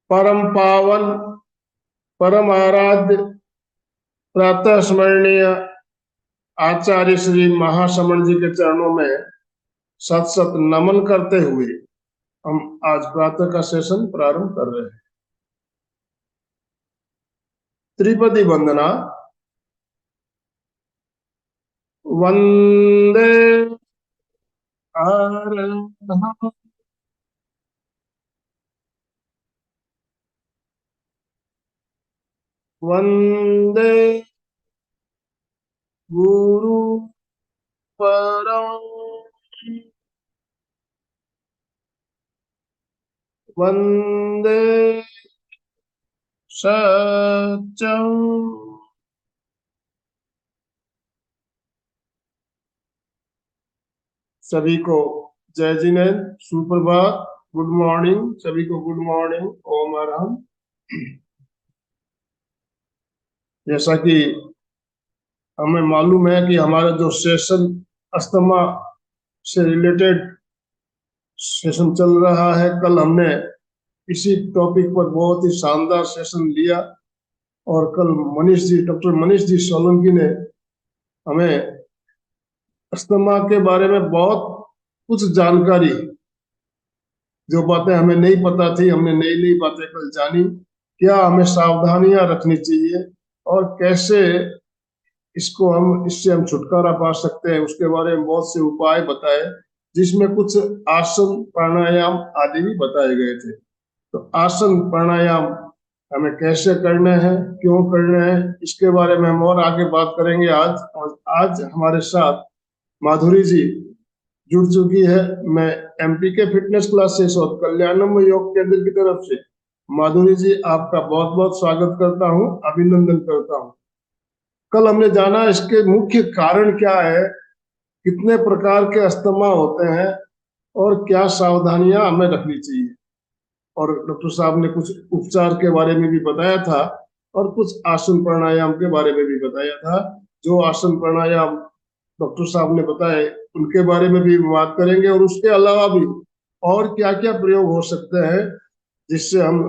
परम पावन, परम आराध्य, प्रातः स्मरणीय आचार्य श्री महाश्रमण जी के चरणों में सत सत नमन करते हुए हम आज प्रातः का सेशन प्रारंभ कर रहे हैं। त्रिपदी वंदना। वंदे अरहं वंदे गुरु परम वंदे सत्यम। सभी को जय जिनेन्द्र, सुप्रभात, गुड मॉर्निंग। सभी को गुड मॉर्निंग, ओम अरहम। जैसा कि हमें मालूम है कि हमारा जो सेशन अस्थमा से रिलेटेड सेशन चल रहा है, कल हमने इसी टॉपिक पर बहुत ही शानदार सेशन लिया और कल मनीष जी, डॉक्टर मनीष जी सोलंकी ने हमें अस्थमा के बारे में बहुत कुछ जानकारी, जो बातें हमें नहीं पता थी, हमने नई नई बातें कल जानी। क्या हमें सावधानियां रखनी चाहिए और कैसे इससे हम छुटकारा पा सकते हैं, उसके बारे में बहुत से उपाय बताए, जिसमें कुछ आसन प्राणायाम आदि भी बताए गए थे। तो आसन प्राणायाम हमें कैसे करने हैं, क्यों करने हैं, इसके बारे में हम और आगे बात करेंगे आज। और आज हमारे साथ माधुरी जी जुड़ चुकी है। मैं एमपी के फिटनेस क्लासेस और कल्याणम योग केंद्र की तरफ से माधुरी जी आपका बहुत बहुत स्वागत करता हूं, अभिनंदन करता हूं। कल हमने जाना इसके मुख्य कारण क्या है, कितने प्रकार के अस्थमा होते हैं और क्या सावधानियां हमें रखनी चाहिए। और डॉक्टर साहब ने कुछ उपचार के बारे में भी बताया था और कुछ आसन प्राणायाम के बारे में भी बताया था। जो आसन प्राणायाम डॉक्टर साहब ने बताए उनके बारे में भी बात करेंगे, और उसके अलावा भी और क्या क्या प्रयोग हो सकते हैं जिससे हम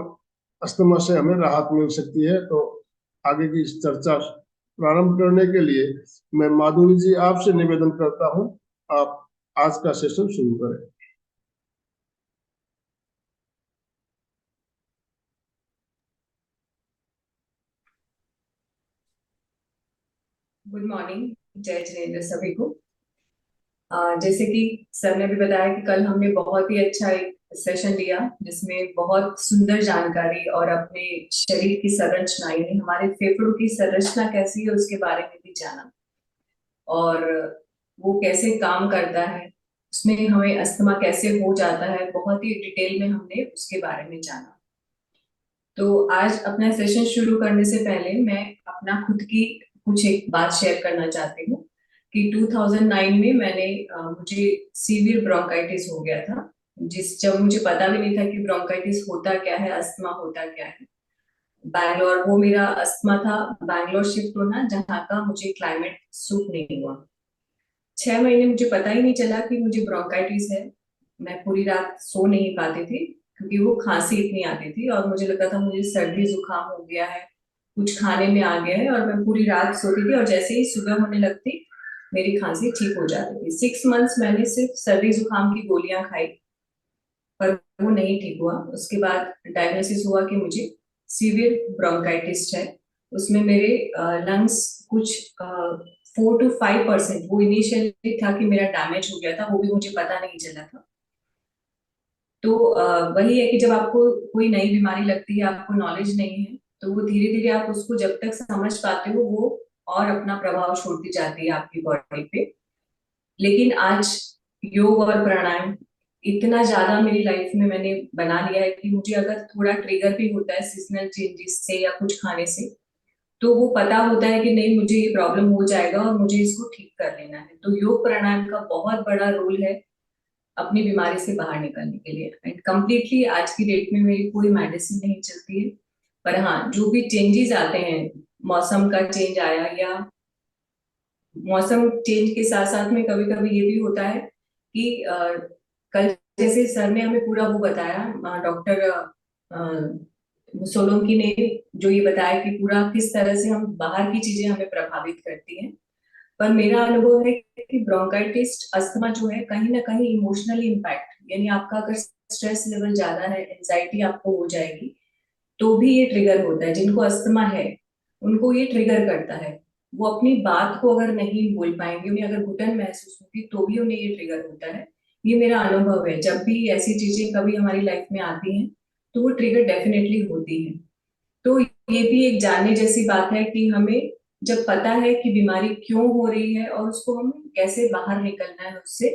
अस्थमा से हमें राहत मिल सकती है। तो आगे की इस चर्चा प्रारंभ करने के लिए मैं माधुरी जी आपसे निवेदन करता हूं, आप आज का सेशन शुरू करें। गुड मॉर्निंग, जय जिनेन्द्र सभी को। जैसे कि सर ने भी बताया कि कल हमने बहुत ही अच्छा एक सेशन लिया, जिसमें बहुत सुंदर जानकारी और अपने शरीर की संरचना, यानी हमारे फेफड़ों की संरचना कैसी है उसके बारे में भी जाना, और वो कैसे काम करता है, उसमें हमें अस्थमा कैसे हो जाता है, बहुत ही डिटेल में हमने उसके बारे में जाना। तो आज अपना सेशन शुरू करने से पहले मैं अपना खुद की कुछ एक बात शेयर करना चाहती हूँ कि 2009 में मुझे सीवियर ब्रोंकाइटिस हो गया था, जब मुझे पता भी नहीं था कि ब्रोंकाइटिस होता क्या है, अस्थमा होता क्या है। बैंगलोर, वो मेरा अस्थमा था, बैंगलोर शिफ्ट होना, जहाँ का मुझे क्लाइमेट सूट नहीं हुआ। 6 महीने मुझे पता ही नहीं चला कि मुझे ब्रोंकाइटिस है। मैं पूरी रात सो नहीं पाती थी क्योंकि वो खांसी इतनी आती थी और मुझे लगता था मुझे सर्दी जुकाम हो गया है, कुछ खाने में आ गया है, और मैं पूरी रात सोती थी और जैसे ही सुबह होने लगती मेरी खांसी ठीक हो जाती थी। 6 मंथ्स मैंने सिर्फ सर्दी जुकाम की गोलियां खाई, पर वो नहीं ठीक हुआ। उसके बाद डायग्नोसिस हुआ कि मुझे सीवियर ब्रोंकाइटिस है। उसमें मेरे लंग्स कुछ 4 to 5%, वो इनिशियली था कि मेरा डैमेज हो गया था, वो भी मुझे पता नहीं चला था। तो वही है कि जब आपको कोई नई बीमारी लगती है, आपको नॉलेज नहीं है, तो वो धीरे धीरे आप उसको जब तक समझ पाते हो, वो और अपना प्रभाव छोड़ती जाती है आपकी बॉडी पे। लेकिन आज योग और प्राणायाम इतना ज्यादा मेरी लाइफ में मैंने बना लिया है कि मुझे अगर थोड़ा ट्रिगर भी होता है सीजनल चेंजेस से या कुछ खाने से, तो वो पता होता है कि नहीं, मुझे ये प्रॉब्लम हो जाएगा और मुझे इसको ठीक कर लेना है। तो योग प्राणायाम का बहुत बड़ा रोल है अपनी बीमारी से बाहर निकलने के लिए। एंड कम्प्लीटली आज की डेट में मेरी कोई मेडिसिन नहीं चलती है, पर हाँ, जो भी चेंजेस आते हैं, मौसम का चेंज आया, या मौसम चेंज के साथ साथ में कभी कभी ये भी होता है कि कल जैसे सर ने हमें पूरा वो बताया, डॉक्टर सोलंकी ने जो ये बताया कि पूरा किस तरह से हम बाहर की चीजें हमें प्रभावित करती हैं। पर मेरा अनुभव है कि ब्रोंकाइटिस अस्थमा जो है कहीं ना कहीं इमोशनली इम्पैक्ट, यानी आपका अगर स्ट्रेस लेवल ज्यादा है, एंजाइटी आपको हो जाएगी, तो भी ये ट्रिगर होता है। जिनको अस्थमा है उनको ये ट्रिगर करता है। वो अपनी बात को अगर नहीं बोल पाएंगे, उन्हें अगर घुटन महसूस होगी, तो भी उन्हें ये ट्रिगर होता है। ये मेरा अनुभव है। जब भी ऐसी चीजें कभी हमारी लाइफ में आती हैं तो वो ट्रिगर डेफिनेटली होती है। तो ये भी एक जानने जैसी बात है कि हमें जब पता है कि बीमारी क्यों हो रही है और उसको हम कैसे बाहर निकलना है उससे,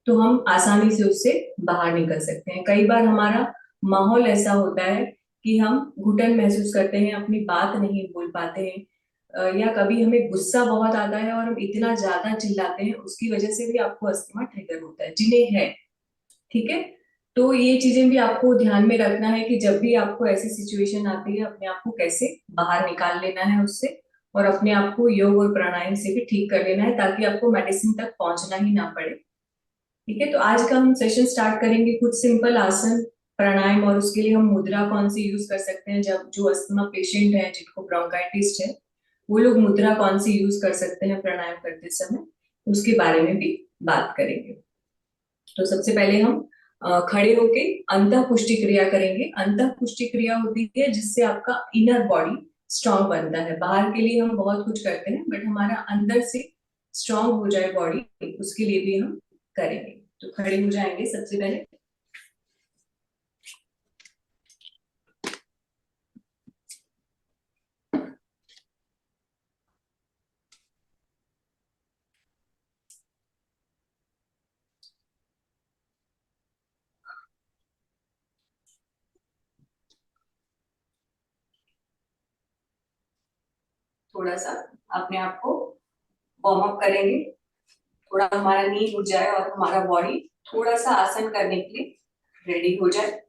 तो हम आसानी से उससे बाहर निकल सकते हैं। कई बार हमारा माहौल ऐसा होता है कि हम घुटन महसूस करते हैं, अपनी बात नहीं बोल पाते हैं, या कभी हमें गुस्सा बहुत आता है और हम इतना ज्यादा चिल्लाते हैं, उसकी वजह से भी आपको अस्थमा ट्रिगर होता है, जिन्हें है। ठीक है। तो ये चीजें भी आपको ध्यान में रखना है कि जब भी आपको ऐसी सिचुएशन आती है, अपने आप को कैसे बाहर निकाल लेना है उससे, और अपने आप को योग और प्राणायाम से भी ठीक कर लेना है, ताकि आपको मेडिसिन तक पहुंचना ही ना पड़े। ठीक है। तो आज का हम सेशन स्टार्ट करेंगे कुछ सिंपल आसन, प्राणायाम, और उसके लिए हम मुद्रा कौन सी यूज कर सकते हैं। जब जो अस्थमा पेशेंट है, जिनको ब्रोंकाइटिस है, वो लोग मुद्रा कौन सी यूज कर सकते हैं प्राणायाम करते समय, उसके बारे में भी बात करेंगे। तो सबसे पहले हम खड़े होके अंतः पुष्टि क्रिया करेंगे। अंतः पुष्टि क्रिया होती है जिससे आपका इनर बॉडी स्ट्रांग बनता है। बाहर के लिए हम बहुत कुछ करते हैं, बट हमारा अंदर से स्ट्रांग हो जाए बॉडी, उसके लिए भी हम करेंगे। तो खड़े हो जाएंगे सबसे पहले। थोड़ा सा अपने आप को वार्म अप करेंगे, थोड़ा हमारा नी उठ जाए और हमारा बॉडी थोड़ा सा आसन करने के लिए रेडी हो जाए।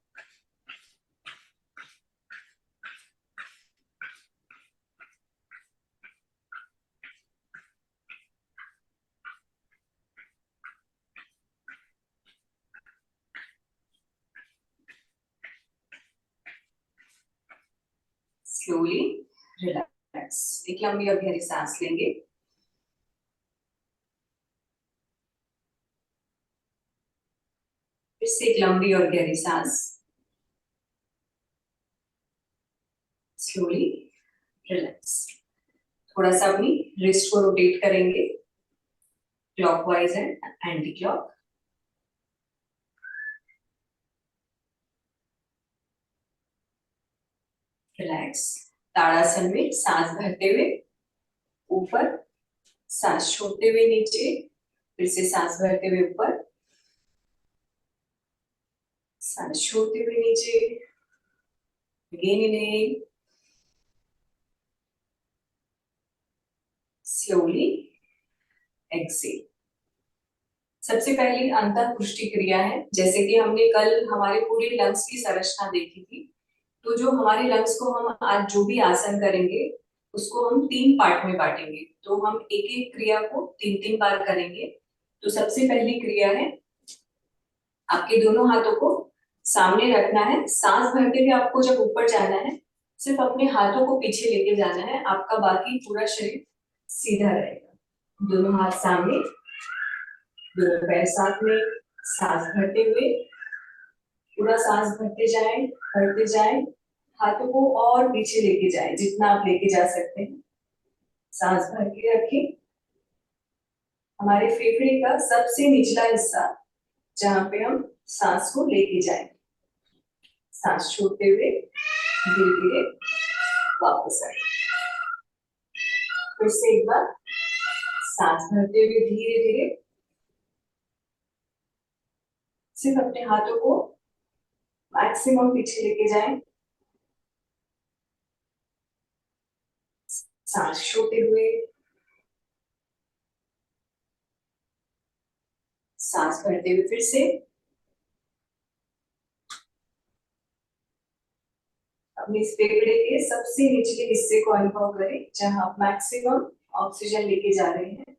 स्लोली रिलैक्स, एक लंबी और गहरी सांस लेंगे। फिर से एक लंबी और गहरी सांस। Slowly relax. थोड़ा सा अपनी रिस्ट को रोटेट करेंगे, clockwise and anti clock. Relax. Tadasana में सांस भरते हुए ऊपर, सांस छोड़ते हुए नीचे, फिर से सांस भरते हुए ऊपर, सांस छोड़ते हुए नीचे। Again inhale, slowly exhale. सबसे पहली अंतः पुष्टि क्रिया है। जैसे कि हमने कल हमारे पूरे लंग्स की संरचना देखी थी, तो जो हमारे लंग्स को हम आज जो भी आसन करेंगे उसको हम 3 पार्ट में बांटेंगे। तो हम एक एक क्रिया को 3-3 बार करेंगे। तो सबसे पहली क्रिया है, आपके दोनों हाथों को सामने रखना है। सांस भरते हुए आपको जब ऊपर जाना है, सिर्फ अपने हाथों को पीछे लेके जाना है, आपका बाकी पूरा शरीर सीधा रहेगा। दोनों हाथ सामने, दोनों पैर साथ में, सांस भरते हुए पूरा सांस भरते जाएं, हाथों को और पीछे लेके जाएं जितना आप लेके जा सकते हैं। सांस भर के रखें। हमारे फेफड़े का सबसे निचला हिस्सा, जहां पे हम सांस को लेके जाएं। सांस छोड़ते हुए धीरे धीरे वापस आए। फिर से एक बार सांस भरते हुए धीरे धीरे सिर्फ अपने हाथों को मैक्सिमम पीछे लेके जाएं। सांस छोड़ते हुए, सांस भरते हुए फिर से अपने इस फेफड़े के सबसे निचले हिस्से को अनुभव करें, जहां आप मैक्सिमम ऑक्सीजन लेके जा रहे हैं।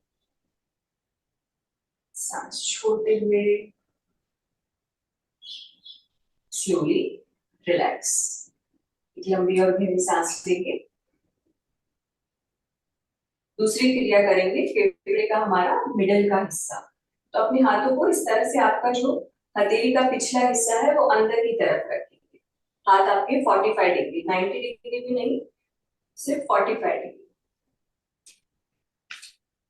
सांस छोड़ते हुए स्लोली रिलैक्स। एक लंबी और गहरी सांस लेंगे। दूसरी क्रिया करेंगे फेफड़े का हमारा मिडल का हिस्सा। तो अपने हाथों को इस तरह से आपका जो हथेली का पिछला हिस्सा है वो अंदर की तरफ रखेंगे। हाथ आपके 45 डिग्री, 90 डिग्री भी नहीं, सिर्फ 45 डिग्री।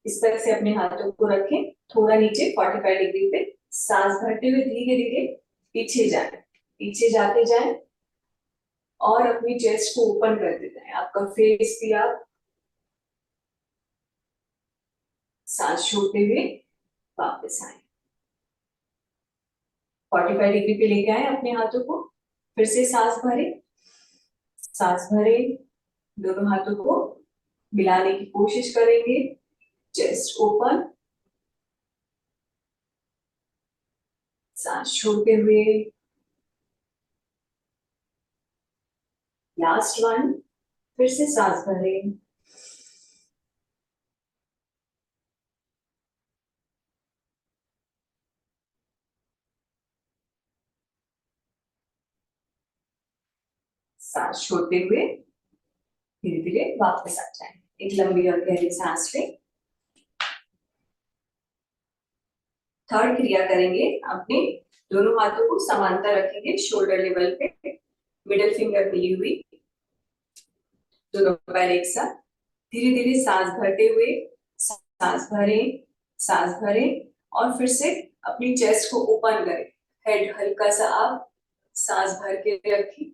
इस तरह से अपने हाथों को रखें, थोड़ा नीचे 45 डिग्री पे। सांस भरते हुए धीरे धीरे पीछे जाएं, पीछे जाते जाएं और अपनी चेस्ट को ओपन करते जाएं। आपका फेस भी आप सांस छोड़ते हुए वापस आए। 45 डिग्री पे लेके आए अपने हाथों को। फिर से सांस भरे, सांस भरे, दोनों हाथों को मिलाने की कोशिश करेंगे। चेस्ट ओपन, सांस छोड़ते हुए। लास्ट वन, फिर से सांस भरे, सांस छोड़ते हुए धीरे धीरे वापस आ जाए। एक लंबी और गहरी सांस लें। थर्ड क्रिया करेंगे, अपने दोनों हाथों को समांतर रखेंगे शोल्डर लेवल पे, मिडिल फिंगर मिली हुई, दोनों पैर एक साथ। धीरे धीरे सांस भरते हुए, सांस भरें, सांस भरें और फिर से अपनी चेस्ट को ओपन करें। हेड हल्का सा आप सांस भर के रखें,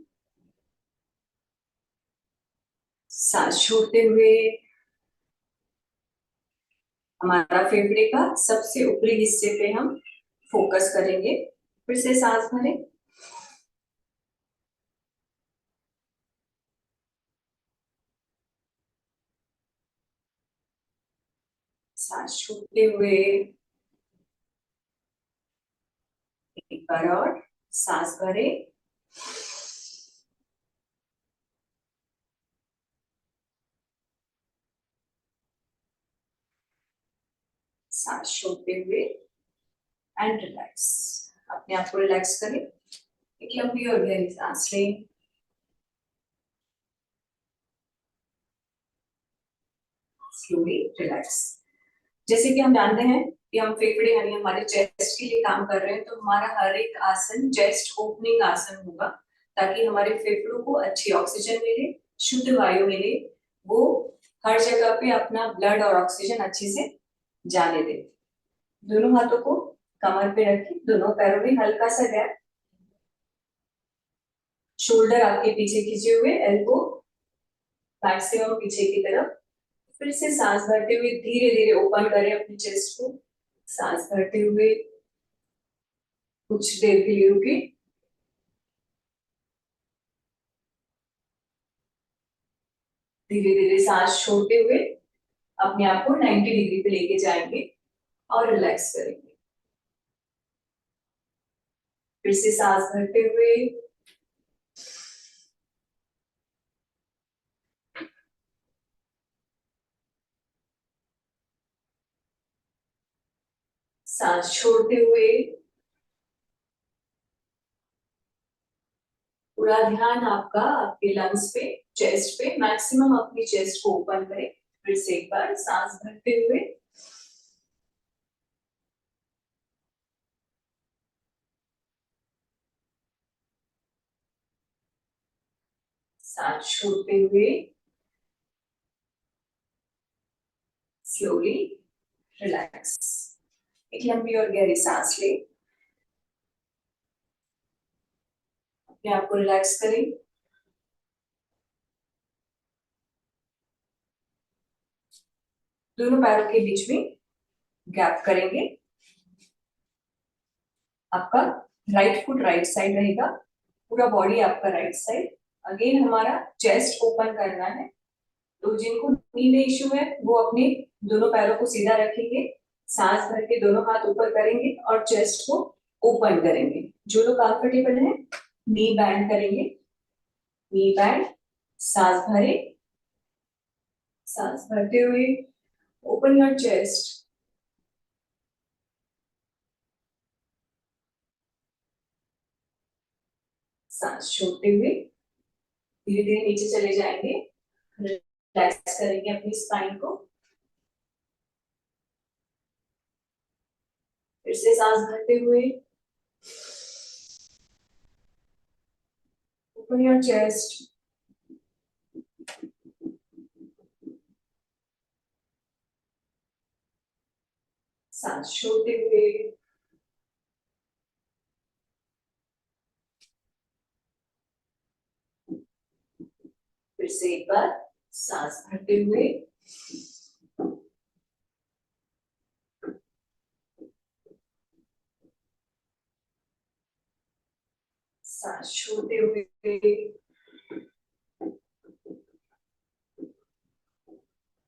सांस छोड़ते हुए। हमारा फेफड़े का सबसे ऊपरी हिस्से पे हम फोकस करेंगे। फिर से सांस भरें, सांस छोड़ते हुए। एक बार और सांस भरें, सांस छोड़ते हुए एंड रिलैक्स। अपने आप को रिलैक्स करें। एक लंबी और गहरी सांस लें, स्लोली रिलैक्स। जैसे कि हम जानते हैं कि हम फेफड़े यानी हमारे चेस्ट के लिए काम कर रहे हैं, तो हमारा हर एक आसन चेस्ट ओपनिंग आसन होगा, ताकि हमारे फेफड़ों को अच्छी ऑक्सीजन मिले, शुद्ध वायु मिले, वो हर जगह पे अपना ब्लड और ऑक्सीजन अच्छे से जाने दे। दोनों हाथों को कमर पे रखें, दोनों पैरों में हल्का सा गैप, शोल्डर आपके पीछे खींचे हुए, एल्बो मैक्सिमम पीछे की तरफ। फिर से सांस भरते हुए धीरे धीरे ओपन करें अपनी चेस्ट को। सांस भरते हुए कुछ देर के लिए रुके, धीरे धीरे सांस छोड़ते हुए अपने आप को 90 डिग्री पे लेके जाएंगे और रिलैक्स करेंगे। फिर से सांस भरते हुए, सांस छोड़ते हुए। पूरा ध्यान आपका आपके लंग्स पे, चेस्ट पे, मैक्सिमम अपनी चेस्ट को ओपन करें। फिर से एक बार सांस भरते हुए, सांस छोड़ते हुए, स्लोली रिलैक्स। एक लंबी और गहरी सांस ले, अपने आप को रिलैक्स करें। दोनों पैरों के बीच में गैप करेंगे। आपका राइट फुट राइट साइड रहेगा, पूरा बॉडी आपका राइट साइड। अगेन हमारा चेस्ट ओपन करना है, तो जिनको नी में इश्यू है वो अपने दोनों पैरों को सीधा रखेंगे, सांस भर के दोनों हाथ ऊपर करेंगे और चेस्ट को ओपन करेंगे। जो लोग कंफर्टेबल है नी बैंड करेंगे, नी बैंड। सांस भरे, सांस भरते हुए ओपन योर चेस्ट, सांस छोड़ते हुए धीरे धीरे नीचे चले जाएंगे, रिलैक्स करेंगे अपनी स्पाइन को। फिर से सांस भरते हुए ओपन योर चेस्ट, सांस छोड़ते हुए फिर से एक बार सांस भरते हुए सांस छोड़ते हुए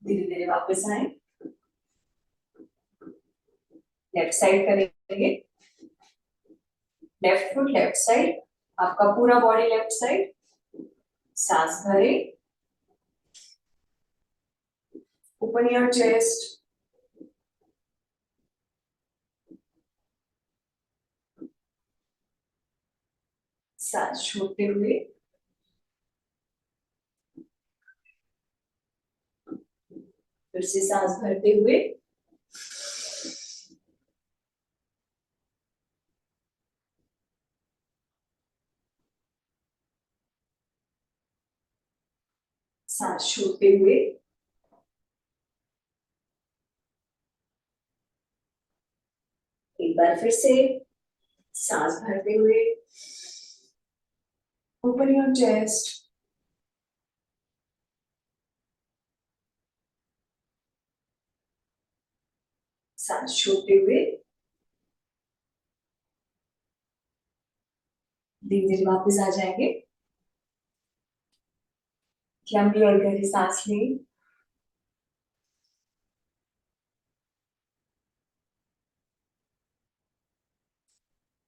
धीरे धीरे वापस आए। लेफ्ट साइड करेंगे, लेफ्ट फुट लेफ्ट साइड, आपका पूरा बॉडी लेफ्ट साइड। सांस भरे, ओपन योर चेस्ट, सांस छोड़ते हुए फिर से सांस भरते हुए सांस छोड़ते हुए एक बार फिर से सांस भरते हुए ओपन योर चेस्ट, सांस छोड़ते हुए धीरे धीरे वापस आ जाएंगे। लंबी और गहरी सांस लें।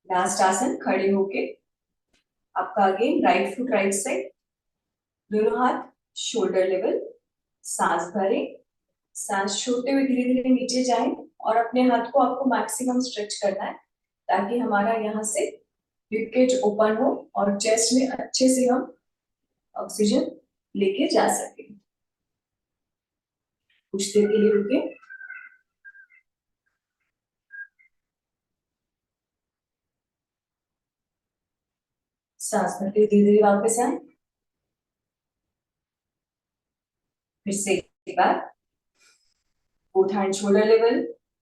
लास्ट आसन, खड़े होके आपका again right foot right side, दोनों हाथ शोल्डर लेवल। सांस भरें, सांस छोड़ते हुए धीरे धीरे नीचे जाएं और अपने हाथ को आपको मैक्सिमम स्ट्रेच करना है ताकि हमारा यहाँ से रिबकेज ओपन हो और चेस्ट में अच्छे से हम ऑक्सीजन लेके जा सके। कुछ देर के लिए रुके। सांस भरते धीरे धीरे वापस आए। फिर से एक बार, both hand shoulder level,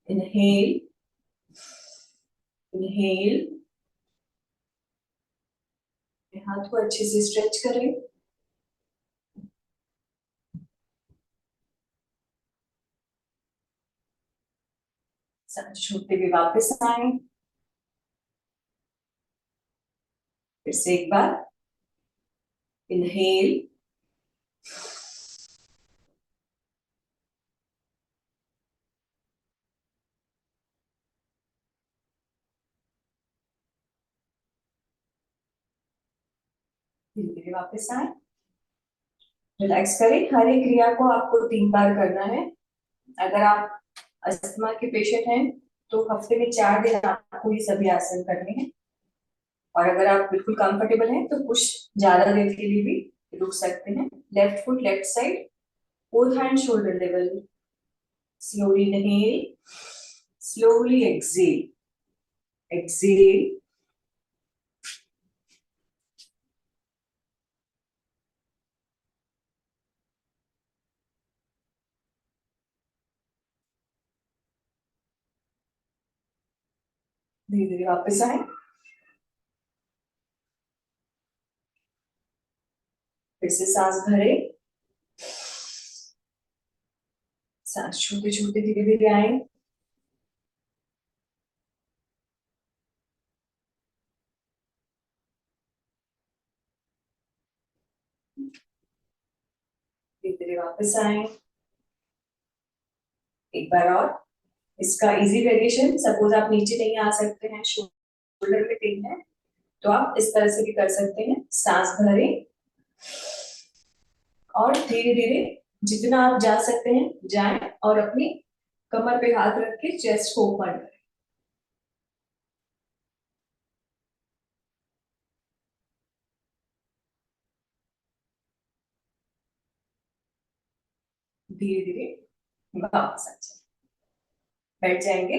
inhale, inhale, हाथ को अच्छे से स्ट्रेच करें। सांस छोड़ते हुए वापस आए। फिर से एक बार, इनहेल, धीरे धीरे वापस आए। रिलैक्स करें। हर एक क्रिया को आपको 3 बार करना है। अगर आप अस्थमा के पेशेंट हैं तो हफ्ते में 4 दिन आपको ये सभी आसन करने हैं, और अगर आप बिल्कुल कंफर्टेबल हैं तो कुछ ज्यादा देर के लिए भी रुक सकते हैं। Left foot left side, both hand shoulder level. Slowly inhale, slowly exhale. Exhale. धीरे धीरे वापस आए। फिर से सांस भरे, सांस छोटे छोटे धीरे धीरे आए। धीरे धीरे वापस आए। एक बार और। इसका इजी वेरिएशन, सपोज आप नीचे नहीं आ सकते हैं, शोल्डर में पेन है, तो आप इस तरह से भी कर सकते हैं। सांस भरे और धीरे धीरे जितना आप जा सकते हैं जाएं और अपनी कमर पे हाथ रख के चेस्ट को ओपन करें। धीरे धीरे वापस आ जाए। बैठ जाएंगे।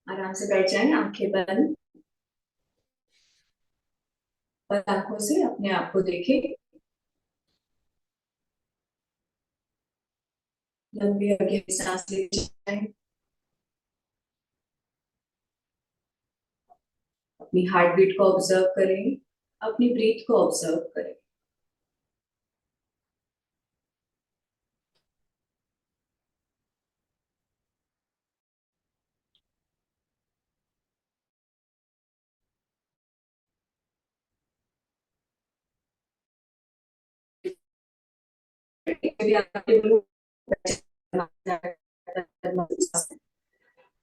आराम से बैठ जाएं, आंखें बंद, और आंखों से अपने आप को देखें। लंबी और गहरी सांस ले जाएं। अपनी हार्ट बीट को ऑब्जर्व करें, अपनी ब्रीथ को ऑब्जर्व करें।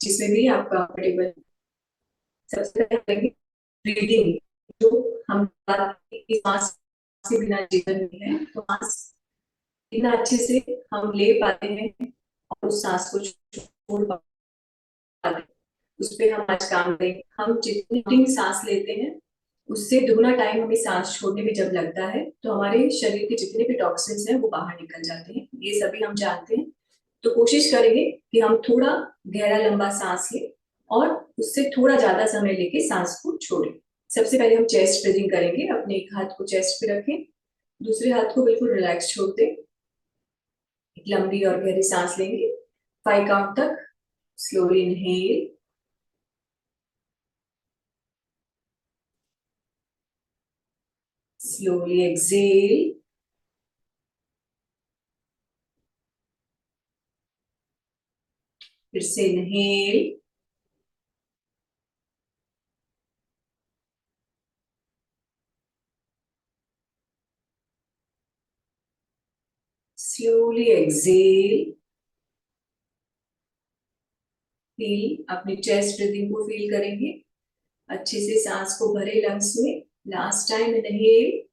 जिसमें भी आप कंफर्टेबल। सबसे पहले ब्रीदिंग, जो हम बात की कि सांस के बिना जीवन नहीं है, तो सांस इतना अच्छे से हम ले पाते हैं और उस सांस को छोड़ पाते हैं, उस पर हम आज काम करें। हम जितनी सांस लेते हैं उससे दुगना टाइम हमें सांस छोड़ने में जब लगता है, तो हमारे शरीर के जितने भी टॉक्सिन्स हैं वो बाहर निकल जाते हैं। ये सभी हम जानते हैं। तो कोशिश करेंगे कि हम थोड़ा गहरा लंबा सांस लें और उससे थोड़ा ज्यादा समय लेके सांस को छोड़ें। सबसे पहले हम चेस्ट ब्रीदिंग करेंगे। अपने एक हाथ को चेस्ट पे रखें, दूसरे हाथ को बिल्कुल रिलैक्स छोड़ दें। एक लंबी और गहरी सांस लेंगे 5 काउंट तक। स्लोली इनहेल, slowly exhale, फिर से इनहेल, slowly exhale। फील, अपनी चेस्ट ब्रीदिंग को फील करेंगे। अच्छे से सांस को भरे लंग्स में। Last time inhale,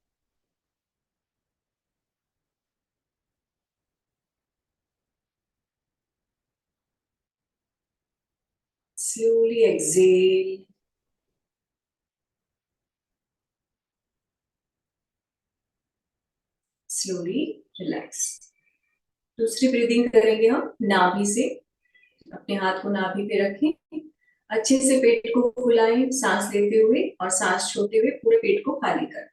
slowly exhale, slowly relax। दूसरी ब्रीदिंग करेंगे हम नाभि से। अपने हाथ को नाभि पे रखें, अच्छे से पेट को फुलाएं सांस लेते हुए, और सांस छोड़ते हुए पूरे पेट को खाली कर।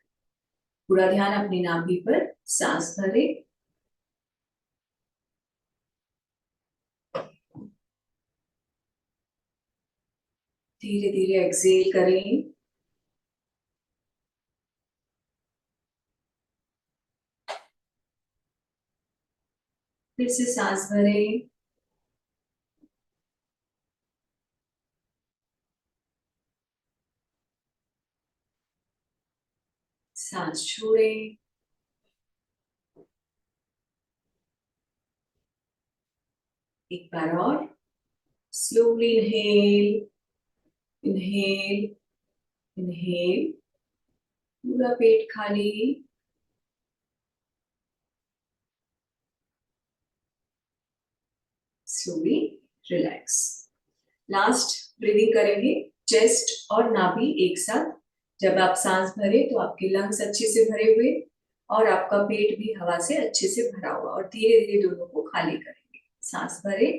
पूरा ध्यान अपनी नाभि पर। सांस भरे, धीरे धीरे एक्सेल करें। फिर से सांस भरें, सांस छोड़ें। एक बार और, स्लोली इनहेल, इनहेल, इनहेल, पूरा पेट खाली। Slowly relax. लास्ट ब्रीदिंग करेंगे चेस्ट और नाभि एक साथ। जब आप सांस भरे तो आपके लंग्स अच्छे से भरे हुए और आपका पेट भी हवा से अच्छे से भरा हुआ, और धीरे धीरे दोनों को खाली करेंगे। सांस भरे,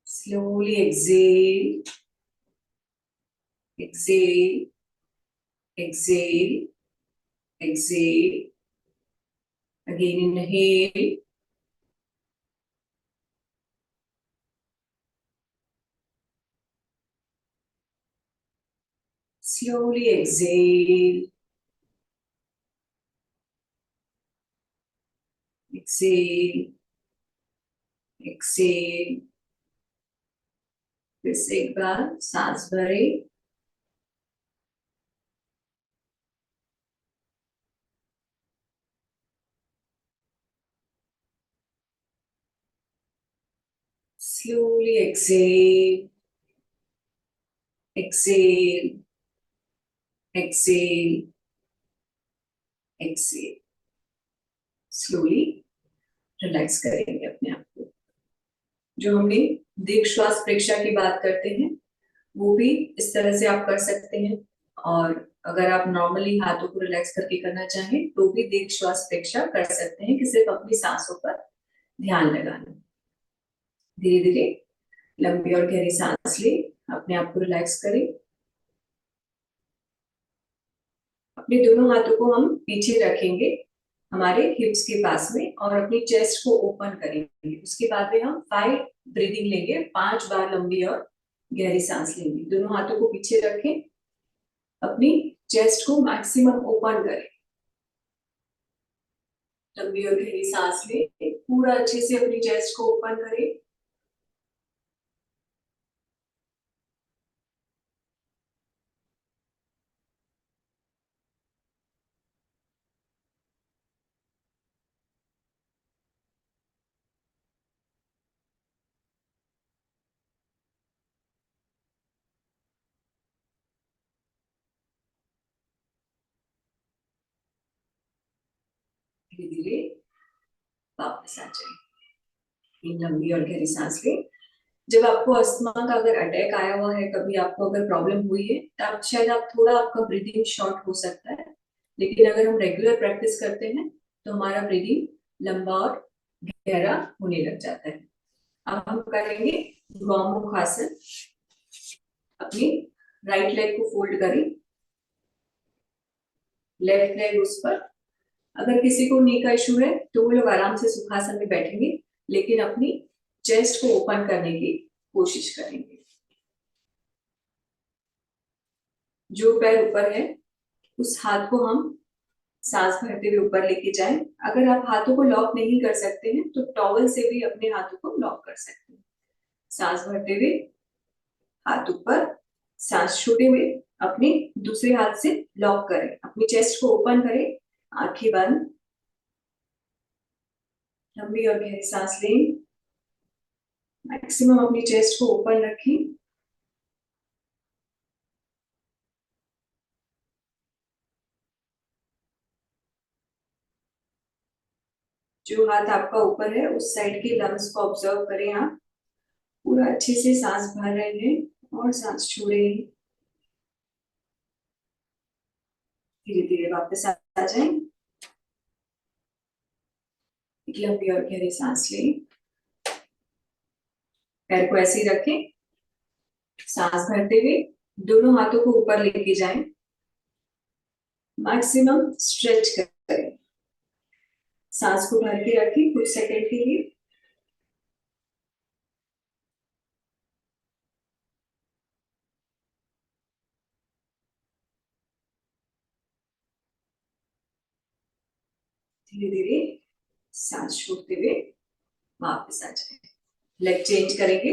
slowly exhale, exhale, exhale, exhale. Again inhale, slowly exhale, exhale, exhale। फिर से एक बार सांस भरे, Slowly exhale, exhale, exhale, exhale. Slowly relax करेंगे अपने आप को। जो हमने दीर्घ श्वास प्रेक्षा की बात करते हैं वो भी इस तरह से आप कर सकते हैं, और अगर आप नॉर्मली हाथों को रिलैक्स करके करना चाहें तो भी दीर्घ श्वास प्रेक्षा कर सकते हैं कि सिर्फ अपनी सांसों पर ध्यान लगाना। धीरे धीरे लंबी और गहरी सांस ले, अपने आप को रिलैक्स करें। अपने दोनों हाथों को हम पीछे रखेंगे हमारे हिप्स के पास में और अपनी चेस्ट को ओपन करेंगे। उसके बाद में हम 5 ब्रीदिंग लेंगे, 5 बार लंबी और गहरी सांस लेंगे। दोनों हाथों को पीछे रखें, अपनी चेस्ट को मैक्सिमम ओपन करें, लंबी और गहरी सांस ले, पूरा अच्छे से अपनी चेस्ट को ओपन करें। धीरे धीरे वापस आ जाए, लंबी और गहरी सांस ले। जब आपको अस्थमा का अगर अटैक आया हुआ है, कभी आपको अगर प्रॉब्लम हुई है, तब शायद आप थोड़ा आपका ब्रीदिंग शॉर्ट हो सकता है, लेकिन अगर हम रेगुलर प्रैक्टिस करते हैं तो हमारा ब्रीदिंग लंबा और गहरा होने लग जाता है। अब हम करेंगे गौमुख आसन। अपनी राइट लेग को फोल्ड करें, लेफ्ट लेग उस पर। अगर किसी को नी का इशू है तो वो लोग आराम से सुखासन में बैठेंगे, लेकिन अपनी चेस्ट को ओपन करने की कोशिश करेंगे। जो पैर ऊपर है उस हाथ को हम सांस भरते हुए ऊपर लेके जाएं। अगर आप हाथों को लॉक नहीं कर सकते हैं तो टॉवल से भी अपने हाथों को लॉक कर सकते हैं। सांस भरते हुए हाथ ऊपर, सांस छोड़ते हुए अपने दूसरे हाथ से लॉक करें, अपनी चेस्ट को ओपन करें, आंखें बंद, लंबी और गहरी सांस लें, मैक्सिमम अपनी चेस्ट को ओपन रखें। जो हाथ आपका ऊपर है उस साइड के लंग्स को ऑब्जर्व करें। आप पूरा अच्छे से सांस भर रहे हैं और सांस छोड़े, धीरे धीरे वापस आ जाएं। एक लंबी और गहरी सांस लें, पैर को ऐसे ही रखें, सांस भरते हुए दोनों हाथों को ऊपर लेके जाएं, मैक्सिमम स्ट्रेच करें। सांस को भर के रखें कुछ सेकंड के लिए। धीरे धीरे सांस छोड़ते हुए वापस आ जाए। लेग चेंज करेंगे,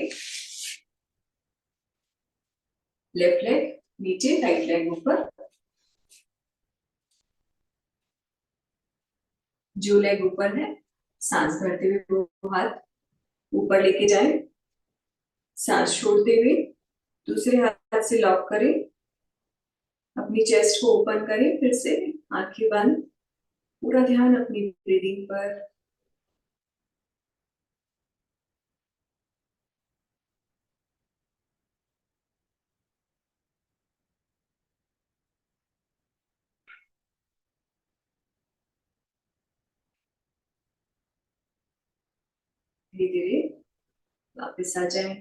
लेफ्ट लेग नीचे, राइट लेग ऊपर। जो लेग ऊपर है सांस भरते हुए वो हाथ ऊपर लेके जाए, सांस छोड़ते हुए दूसरे हाथ से लॉक करें, अपनी चेस्ट को ओपन करें, फिर से आंखें बंद, पूरा ध्यान अपनी ब्रीदिंग पर। धीरे धीरे वापस आ जाए।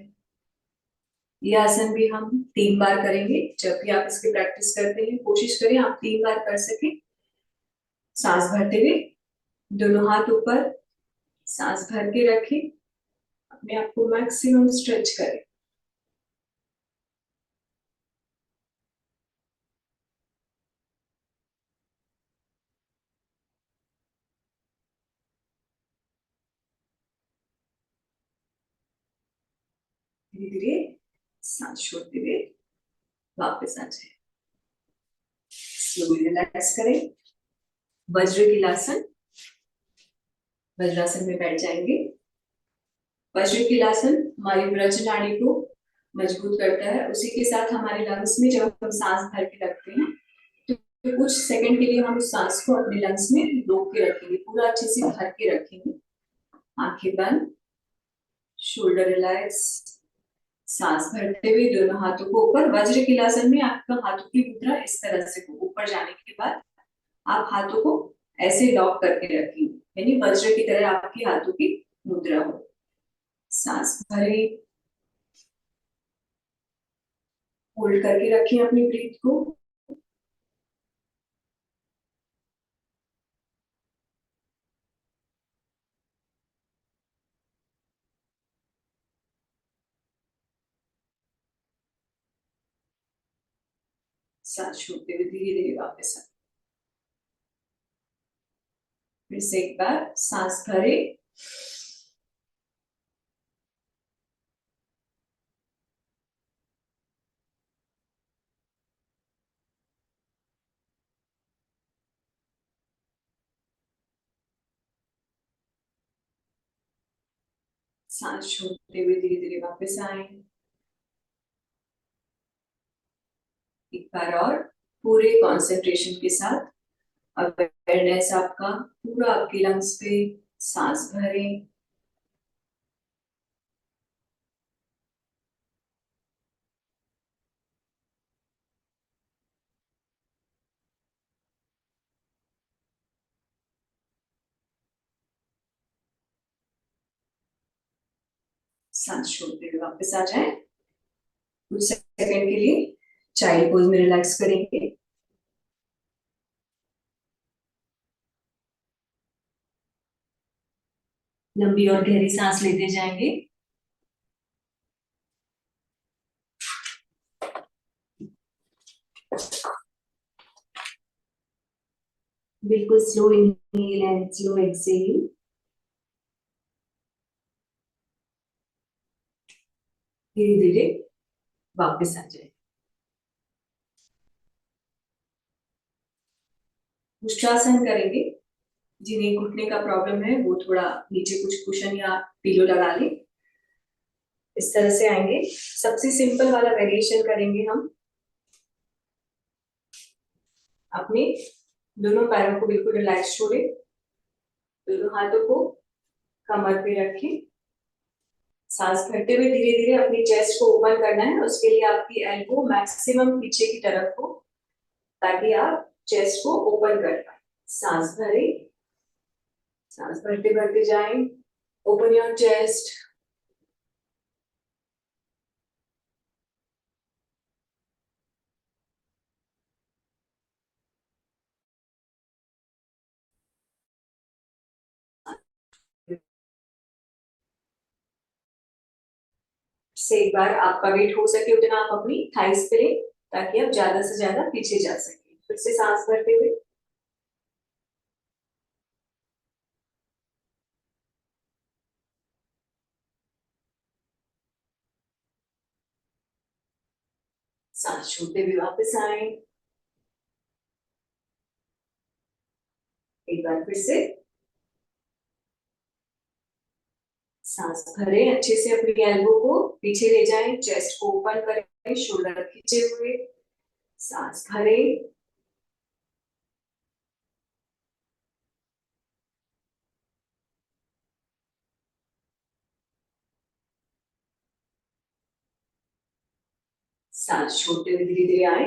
ये आसन भी हम 3 बार करेंगे। जब भी आप इसकी प्रैक्टिस करते हैं कोशिश करें आप 3 बार कर सकें। सांस भरते हुए दोनों हाथ ऊपर, सांस भर के रखें, अपने आप को मैक्सिमम स्ट्रेच करें। धीरे धीरे सांस छोड़ते हुए वापस आ जाए। स्लोली रिलैक्स करें। वज्रकीलासन, वज्रासन में बैठ जाएंगे। वज्रकिलासन हमारी ब्रज नाड़ी को मजबूत करता है। उसी के साथ हमारे लंग्स में जब हम सांस भर के रखते हैं तो कुछ सेकंड के लिए हम उस सांस को अपने लंग्स में रोक के रखेंगे, पूरा अच्छे से भर के रखेंगे। आंखें बंद, शोल्डर रिलैक्स, सांस भरते हुए दोनों हाथों को ऊपर। वज्रकिलासन में आपका हाथों की मुद्रा इस तरह से हो, ऊपर जाने के बाद आप हाथों को ऐसे लॉक करके रखेंगे, यानी वज्र की तरह आपकी हाथों की मुद्रा हो। सांस भरे, होल्ड करके रखें अपनी ब्रीथ को। सांस छोड़ते हुए धीरे धीरे वापस आए। फिर से एक बार सांस भरे, सांस छोड़ते हुए धीरे धीरे वापस आए। एक बार और पूरे कंसंट्रेशन के साथ अवेयरनेस आपका पूरा आपके लंग्स पे। सांस भरें, सांस छोड़ते हुए वापस आ जाए। कुछ सेकंड के लिए चाइल्ड पोज में रिलैक्स करेंगे। लंबी और गहरी सांस लेते जाएंगे। बिल्कुल slow inhale and slow exhale. धीरे धीरे वापस आ जाए। उष्ट्रासन करेंगे। जिन्हें घुटने का प्रॉब्लम है वो थोड़ा नीचे कुछ कुशन या पिलो लगा लें। इस तरह से आएंगे। सबसे सिंपल वाला वेरिएशन करेंगे हम। अपने दोनों पैरों को बिल्कुल रिलैक्स छोड़े, दोनों हाथों को कमर पे रखें। सांस भरते हुए धीरे धीरे अपनी चेस्ट को ओपन करना है। उसके लिए आपकी एल्बो मैक्सिमम पीछे की तरफ हो ताकि आप चेस्ट को ओपन कर पाए। सांस भरे, सांस भरते भरते जाएं। Open your chest. से एक बार आपका वेट हो सके उतना आप अपनी थाइस पे लें ताकि आप ज्यादा से ज्यादा पीछे जा सके। फिर से सांस भरते हुए, सांस छोड़ते हुए वापस आए। एक बार फिर से सांस भरे, अच्छे से अपनी एल्बो को पीछे ले जाएं, चेस्ट को ओपन करें, शोल्डर खींचे हुए। सांस भरे, सांस छोड़ते हुए धीरे धीरे आए।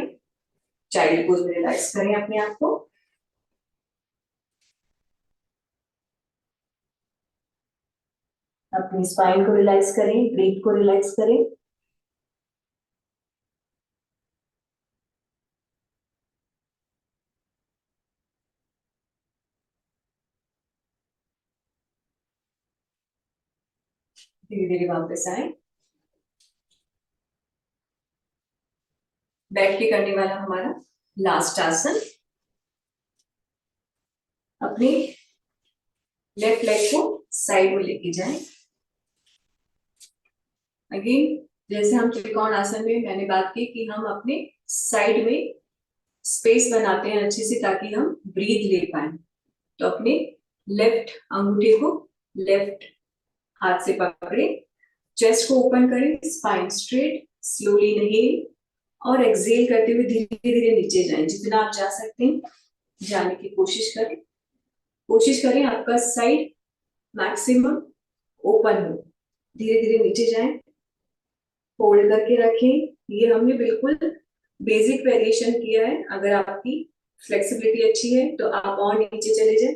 चाइल्ड पोज में रिलैक्स करें अपने आप को। अपनी स्पाइन को रिलैक्स करें, ब्रीथ को रिलैक्स करें। धीरे धीरे वापस आए। बैठ के करने वाला हमारा लास्ट आसन। अपने लेफ्ट लेग को साइड में लेके जाएं। अगेन जैसे हम त्रिकोण आसन में मैंने बात की कि हम अपने साइड में स्पेस बनाते हैं अच्छे से ताकि हम ब्रीथ ले पाए। तो अपने लेफ्ट अंगूठे को लेफ्ट हाथ से पकड़े, चेस्ट को ओपन करें, स्पाइन स्ट्रेट, स्लोली इनहेल और एक्सहेल करते हुए धीरे धीरे नीचे जाएं। जितना आप जा सकते हैं जाने की कोशिश करें। कोशिश करें आपका साइड मैक्सिमम ओपन हो। धीरे धीरे नीचे जाएं, फोल्ड करके रखें। ये हमने बिल्कुल बेसिक वेरिएशन किया है। अगर आपकी फ्लेक्सिबिलिटी अच्छी है तो आप और नीचे चले जाएं,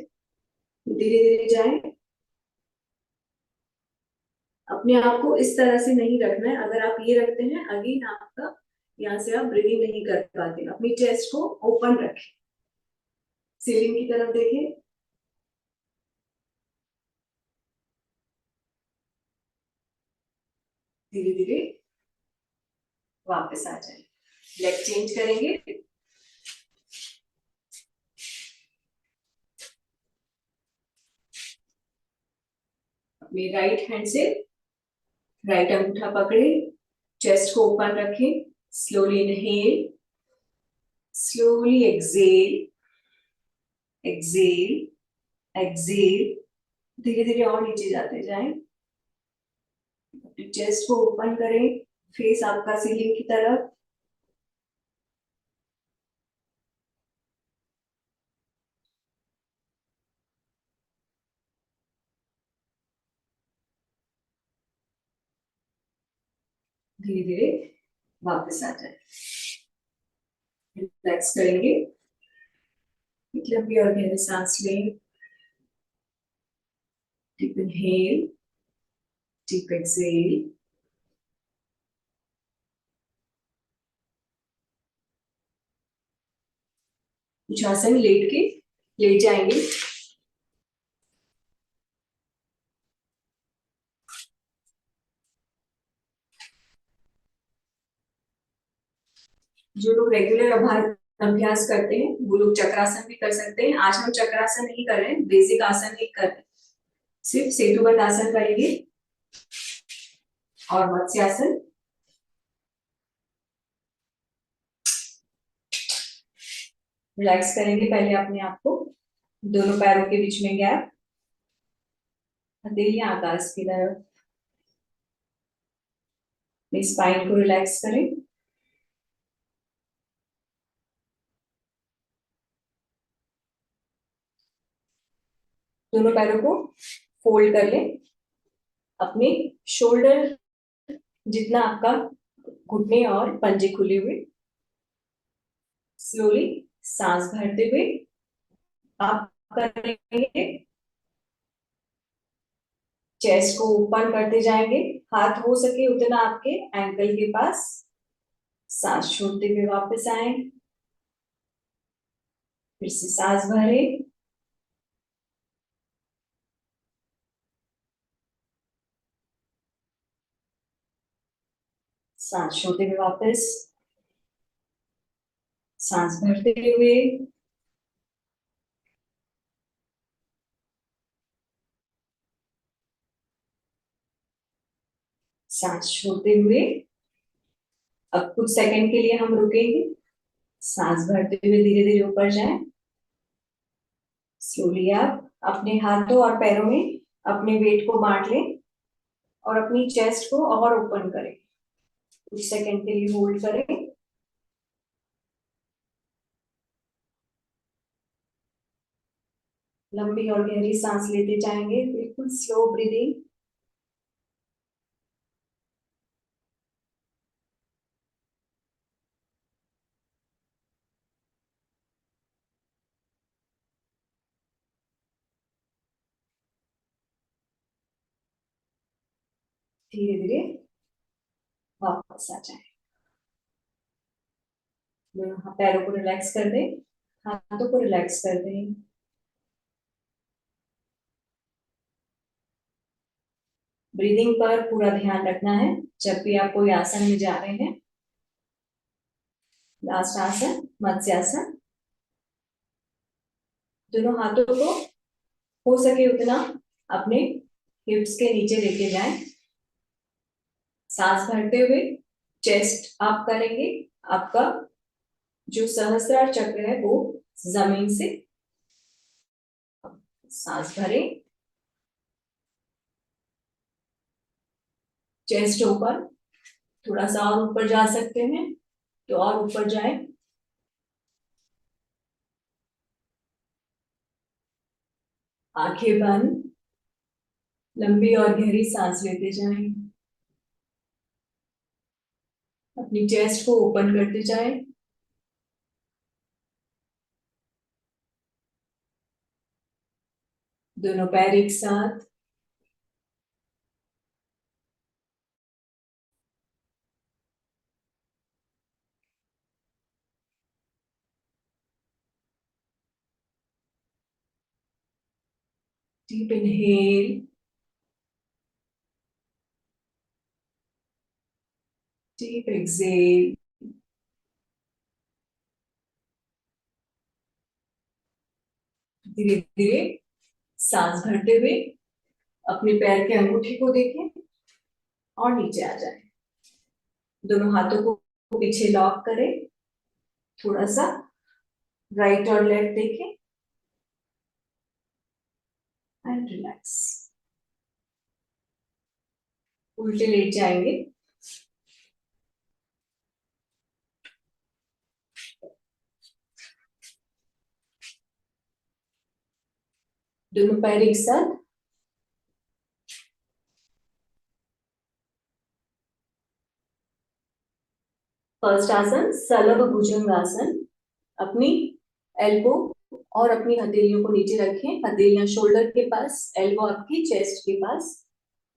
धीरे धीरे जाएं। अपने आप को इस तरह से नहीं रखना है। अगर आप ये रखते हैं अगेन आपका यहाँ से आप ब्रीदिंग नहीं कर पाते। अपनी चेस्ट को ओपन रखें, सीलिंग की तरफ देखें। धीरे धीरे वापस आ जाए। लेग चेंज करेंगे। अपनी राइट हैंड से राइट अंगूठा पकड़े, चेस्ट को ओपन रखें, slowly inhale, slowly exhale, exhale, exhale. धीरे धीरे और नीचे जाते जाएं। चेस्ट को ओपन करें, फेस आपका सीलिंग की तरफ। धीरे धीरे वापस आ जाए। रिलैक्स करेंगे। एक लंबी और गहरी सांस लें। Deep inhale, deep exhale. कुछ आसन लेट के लेट जाएंगे। जो लोग रेगुलर अभ्यास करते हैं वो लोग चक्रासन भी कर सकते हैं। आज हम चक्रासन नहीं कर रहे हैं, बेसिक आसन ही कर रहे हैं। सिर्फ सेतुबंध आसन करेंगे और मत्स्यासन। रिलैक्स करेंगे पहले अपने आप को। दोनों पैरों के बीच में गैप, हथेलियां आकाश की तरफ। स्पाइन को रिलैक्स करें। दोनों पैरों को फोल्ड कर लें। अपने शोल्डर जितना आपका घुटने और पंजे खुले हुए। स्लोली सांस भरते हुए आप करेंगे। चेस्ट को ऊपर करते जाएंगे। हाथ हो सके उतना आपके एंकल के पास। सांस छोड़ते हुए वापस आए। फिर से सांस भरे। सांस छोड़ते हुए वापस। सांस भरते हुए। सांस छोड़ते हुए। अब कुछ सेकंड के लिए हम रुकेंगे। सांस भरते हुए धीरे धीरे ऊपर जाएं। स्लोली आप अपने हाथों और पैरों में अपने वेट को बांट लें और अपनी चेस्ट को और ओपन करें। कुछ सेकंड के लिए होल्ड करें। लंबी और गहरी सांस लेते जाएंगे, बिल्कुल स्लो ब्रीदिंग। धीरे धीरे वापस आ जाए। दोनों पैरों को रिलैक्स कर दें, हाथों को रिलैक्स कर दें। ब्रीदिंग पर पूरा ध्यान रखना है जब भी आप कोई आसन में जा रहे हैं। लास्ट आसन मत्स्यासन। दोनों हाथों को हो सके उतना अपने हिप्स के नीचे लेके जाएं। सांस भरते हुए चेस्ट अप करेंगे। आपका जो सहस्त्रार चक्र है वो जमीन से। सांस भरें। चेस्ट ऊपर, थोड़ा सा और ऊपर जा सकते हैं तो और ऊपर जाए। आंखें बंद, लंबी और गहरी सांस लेते जाएं। अपनी चेस्ट को ओपन करते जाएं। दोनों पैर एक साथ। Deep inhale, deep exhale. धीरे धीरे सांस भरते हुए अपने पैर के अंगूठे को देखें और नीचे आ जाए। दोनों हाथों को पीछे लॉक करें। थोड़ा सा राइट और लेफ्ट देखें एंड रिलैक्स। उल्टे लेट जाएंगे। दोनों पैर एक साथ। फर्स्ट आसन सलभ भुजंगासन। अपनी एल्बो और अपनी हथेलियों को नीचे रखें, हथेलियां शोल्डर के पास, एल्बो आपकी चेस्ट के पास।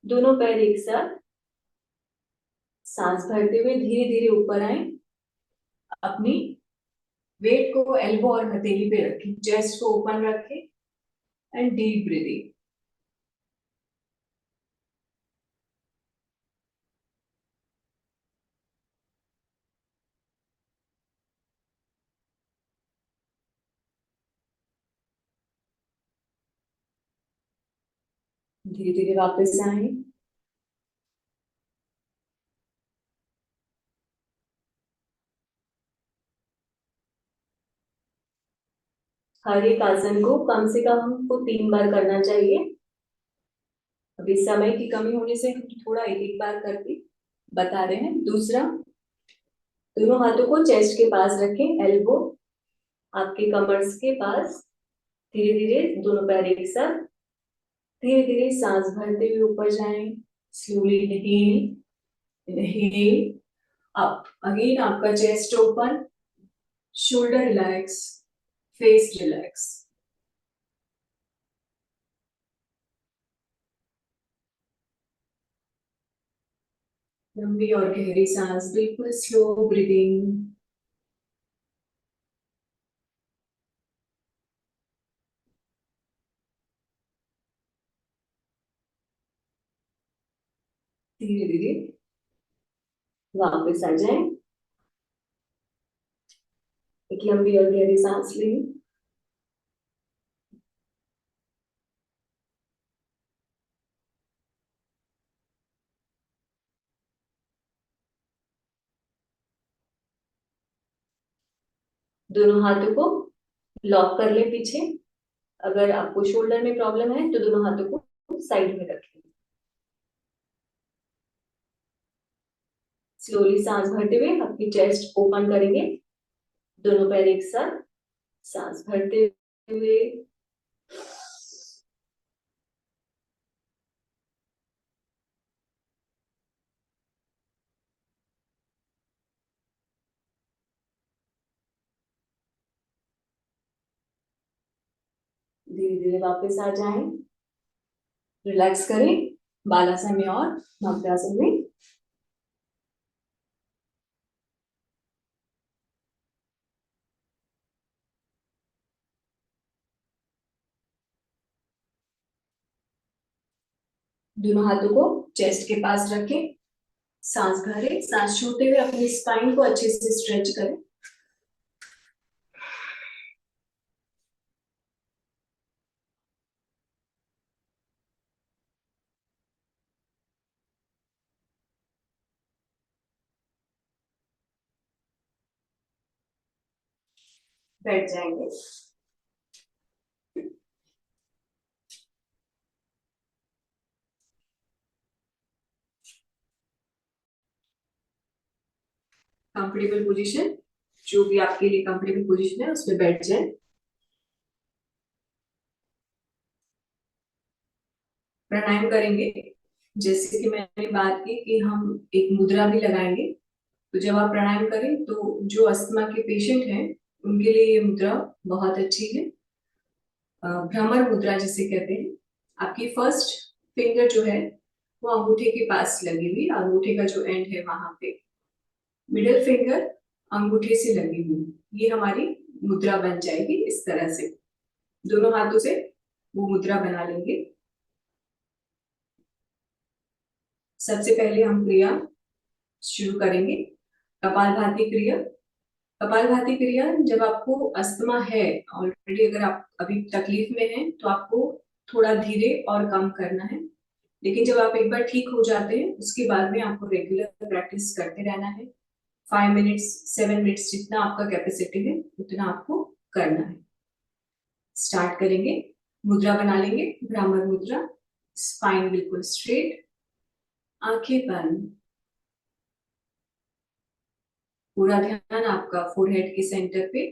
दोनों पैर एक साथ। सांस भरते हुए धीरे धीरे ऊपर आए। अपनी वेट को एल्बो और हथेली पे रखें, चेस्ट को ओपन रखें एंड डीप ब्रीदिंग। धीरे धीरे वापस आए। हर एक आसन को कम से कम हमको 3 बार करना चाहिए। अभी समय की कमी होने से हम थोड़ा एक एक बार करके बता रहे हैं। दूसरा, दोनों हाथों को चेस्ट के पास रखें, एल्बो आपके कमर्स के पास। धीरे धीरे दोनों पैर एक साथ। धीरे धीरे सांस भरते हुए ऊपर जाएं। Slowly inhale, inhale up. Again आपका chest open, shoulder relax, face relax. लंबी और गहरी सांस, बिल्कुल स्लो ब्रीदिंग। धीरे धीरे वापस आ जाए। एक लंबी और गहरी सांस लें। दोनों हाथों को लॉक कर लें पीछे। अगर आपको शोल्डर में प्रॉब्लम है तो दोनों हाथों को साइड में रखें। स्लोली सांस भरते हुए अपनी चेस्ट ओपन करेंगे। दोनों पैर एक साथ। सांस भरते हुए धीरे धीरे वापस आ जाएं। रिलैक्स करें बालासन में और मकरासन में। दोनों हाथों को चेस्ट के पास रखें। सांस भरें, सांस छोड़ते हुए अपनी स्पाइन को अच्छे से स्ट्रेच करें। बैठ जाएंगे। कंफर्टेबल पोजीशन, जो भी आपके लिए कंफर्टेबल पोजीशन है उसमें बैठ जाए। प्राणायाम करेंगे। जैसे कि मैंने बात की कि हम एक मुद्रा भी लगाएंगे। तो जब आप प्राणायाम करें तो जो अस्थमा के पेशेंट हैं उनके लिए ये मुद्रा बहुत अच्छी है। भ्रमर मुद्रा जिसे कहते हैं। आपकी फर्स्ट फिंगर जो है वो अंगूठे के पास लगी हुई, अंगूठे का जो एंड है वहां पे। मिडिल फिंगर अंगूठे से लगी हुई, ये हमारी मुद्रा बन जाएगी इस तरह से। दोनों हाथों से वो मुद्रा बना लेंगे। सबसे पहले हम क्रिया शुरू करेंगे, कपालभाति क्रिया। कपालभाति क्रिया जब आपको अस्थमा है ऑलरेडी, अगर आप अभी तकलीफ में हैं तो आपको थोड़ा धीरे और कम करना है। लेकिन जब आप एक बार ठीक हो जाते हैं उसके बाद में आपको रेगुलर प्रैक्टिस करते रहना है। 5 मिनट्स 7 मिनट्स जितना आपका कैपेसिटी है उतना आपको करना है। स्टार्ट करेंगे। मुद्रा बना लेंगे, भ्रामर मुद्रा। स्पाइन बिल्कुल स्ट्रेट, आंखें बंद। पूरा ध्यान आपका फोरहेड के सेंटर पे।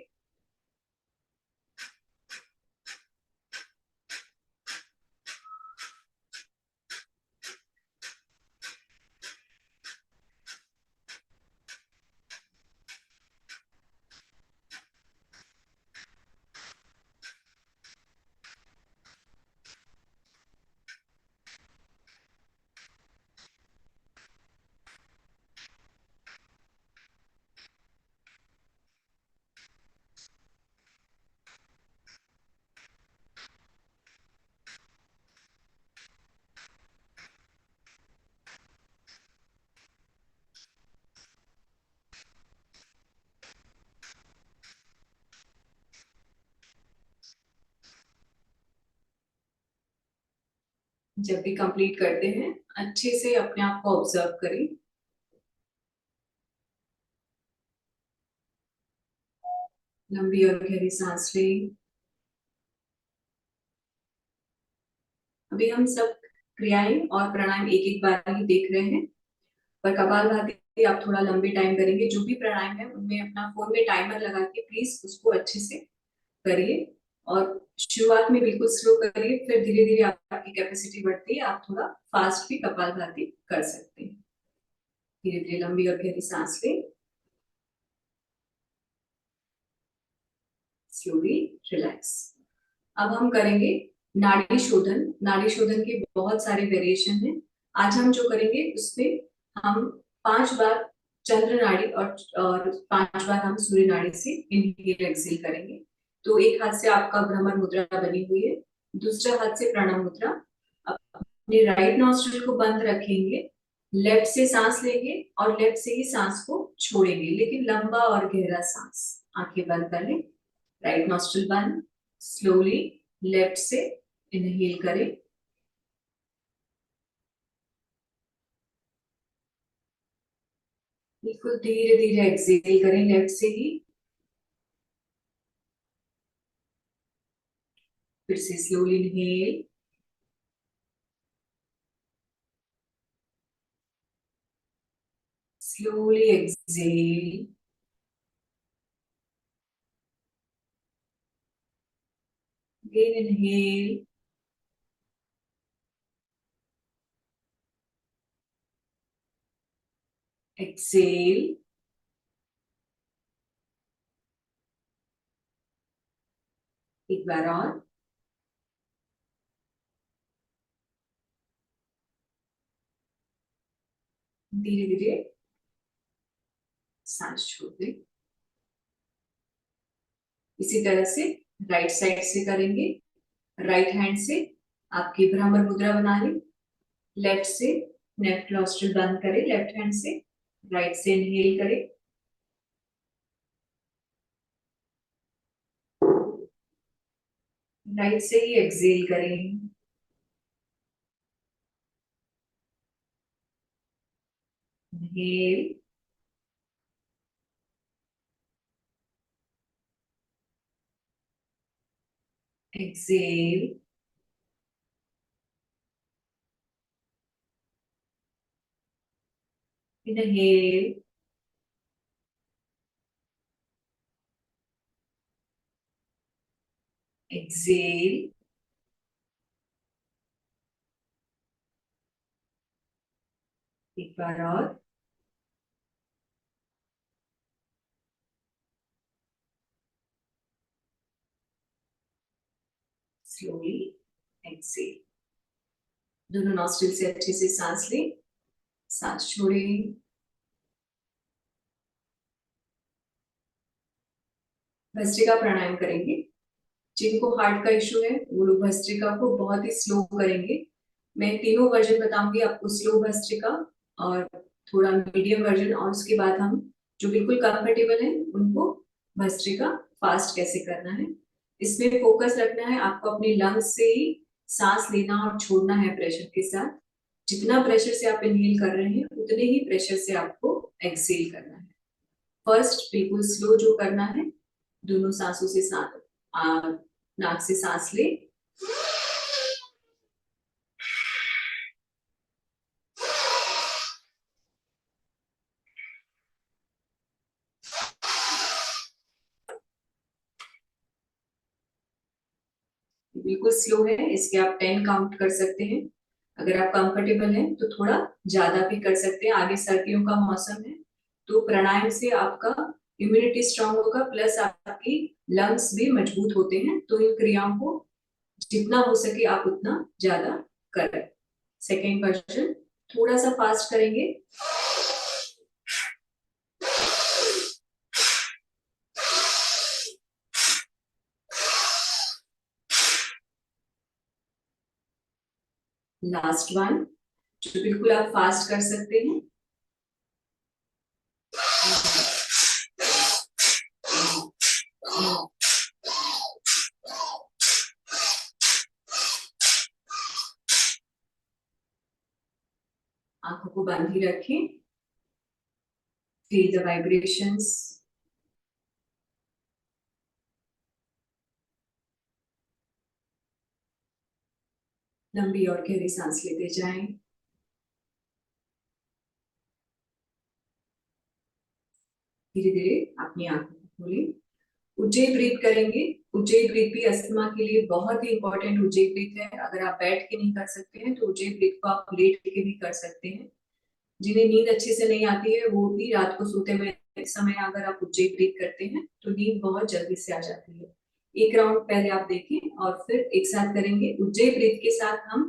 जब भी कंप्लीट करते हैं अच्छे से अपने आप को ऑब्जर्व करें। लंबी और गहरी सांस लें। अभी हम सब क्रियाएं और प्राणायाम एक एक बार ही देख रहे हैं, पर कपालभाति आप थोड़ा लंबे टाइम करेंगे। जो भी प्राणायाम है उनमें अपना फोन में टाइमर लगा के प्लीज उसको अच्छे से करिए। और शुरुआत में बिल्कुल स्लो करिए, फिर धीरे धीरे आपकी कैपेसिटी बढ़ती है, आप थोड़ा फास्ट भी कपालभाति कर सकते हैं। धीरे धीरे लंबी और गहरी सांस लें। Slowly relax. अब हम करेंगे नाड़ी शोधन। नाड़ी शोधन के बहुत सारे वेरिएशन हैं। आज हम जो करेंगे उसमें हम 5 बार चंद्र नाड़ी और 5 बार हम सूर्य नाड़ी से इनहेल एक्सहेल करेंगे। तो एक हाथ से आपका भ्रमर मुद्रा बनी हुई है, दूसरे हाथ से प्राणायाम मुद्रा। अपने राइट नॉस्ट्रिल को बंद रखेंगे, लेफ्ट से सांस लेंगे और लेफ्ट से ही सांस को छोड़ेंगे, लेकिन लंबा और गहरा सांस। आंखें बंद कर लें, राइट नॉस्ट्रिल बंद। स्लोली लेफ्ट से इनहेल करें, बिल्कुल धीरे धीरे एक्सहेल करें लेफ्ट से ही। फिर से slowly inhale, slowly exhale. Again inhale, exhale. एक बार और, धीरे धीरे सांस छोड़ दें। इसी तरह से राइट साइड से करेंगे। राइट हैंड से आपकी भ्रमर मुद्रा बना लें, लेफ्ट से लेफ्ट नॉस्ट्रिल बंद करें लेफ्ट हैंड से, राइट से इनहेल करें, राइट से ही एक्सहेल करें। Inhale, exhale. इनहेल, एक्सेल, एक बार और, स्लोली एक्सेल। दोनों नॉस्ट्रिल से अच्छे से सांस लें, सांस छोड़ें। भस्त्रिका प्राणायाम करेंगे। जिनको हार्ट का इशू है वो लोग भस्त्रिका को बहुत ही स्लो करेंगे। मैं तीनों वर्जन बताऊंगी आपको, स्लो भस्त्रिका और थोड़ा मीडियम वर्जन, और उसके बाद हम जो बिल्कुल कंफर्टेबल है उनको भस्त्रिका फास्ट कैसे करना है। इसमें फोकस रखना है आपको, अपने लंग्स से ही सांस लेना और छोड़ना है प्रेशर के साथ। जितना प्रेशर से आप इनहेल कर रहे हैं उतने ही प्रेशर से आपको एक्सेल करना है। फर्स्ट बिल्कुल स्लो जो करना है, दोनों सांसों से नाक से सांस ले, बिल्कुल स्लो है, इसके आप 10 काउंट कर सकते हैं। अगर आप कंफर्टेबल हैं तो थोड़ा ज्यादा भी कर सकते हैं। आगे सर्दियों का मौसम है तो प्राणायाम से आपका इम्यूनिटी स्ट्रांग होगा, प्लस आपकी लंग्स भी मजबूत होते हैं। तो इन क्रियाओं को जितना हो सके आप उतना ज्यादा करें। सेकेंड वर्जन थोड़ा सा फास्ट करेंगे। लास्ट वन जो बिल्कुल आप फास्ट कर सकते हैं। आंखों को बंद ही रखें, फील द वाइब्रेशंस। लंबी और गहरी सांस लेते जाएं। धीरे धीरे अपनी आंखों को खोलें। उज्जयी ब्रीथ करेंगे। उज्जयी ब्रीथ भी अस्थमा के लिए बहुत ही इंपॉर्टेंट उज्जयी ब्रीथ है। अगर आप बैठ के नहीं कर सकते हैं तो उज्जयी ब्रीथ को आप लेट के भी कर सकते हैं। जिन्हें नींद अच्छे से नहीं आती है वो भी रात को सोते हुए समय अगर आप उज्जयी ब्रीथ करते हैं तो नींद बहुत जल्दी से आ जाती है। एक राउंड पहले आप देखें और फिर एक साथ करेंगे। उज्जयी ब्रीथ के साथ हम